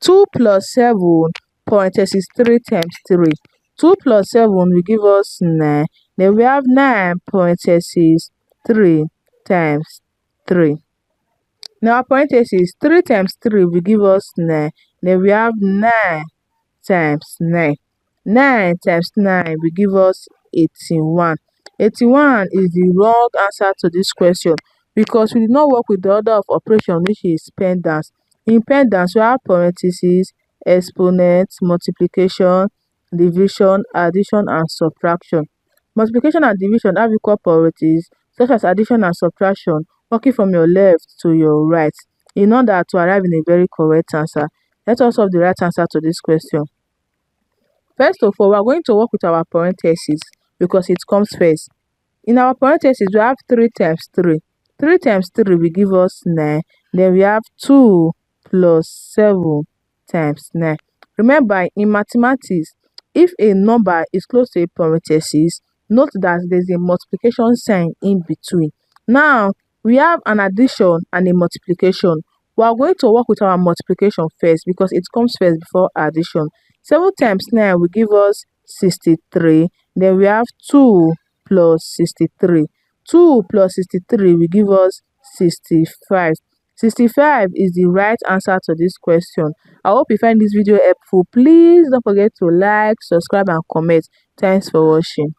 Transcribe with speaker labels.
Speaker 1: 2 plus 7 parenthesis 3 times 3. 2 plus 7 will give us 9. Then we have 9 parenthesis 3 times 3. Now parenthesis 3 times 3 will give us 9. Then we have 9 times 9. 9 times 9 will give us 81. 81 is the wrong answer to this question because we did not work with the order of operation, which is PEMDAS. In PEMDAS, we have parentheses, exponents, multiplication, division, addition, and subtraction. Multiplication and division have equal priorities, such as addition and subtraction, working from your left to your right, in order to arrive in a very correct answer. Let us solve the right answer to this question. First of all, we are going to work with our parentheses because it comes first. In our parentheses, we have 3 times 3. 3 times 3 will give us 9. Then we have 2 plus 7 times 9. Remember, in mathematics, if a number is close to a parenthesis, note that there's a multiplication sign in between. Now, we have an addition and a multiplication. We are going to work with our multiplication first because it comes first before addition. 7 times 9 will give us 63. Then we have 2 plus 63. 2 plus 63 will give us 65. 65 is the right answer to this question. I hope you find this video helpful. Please don't forget to like, subscribe, and comment. Thanks for watching.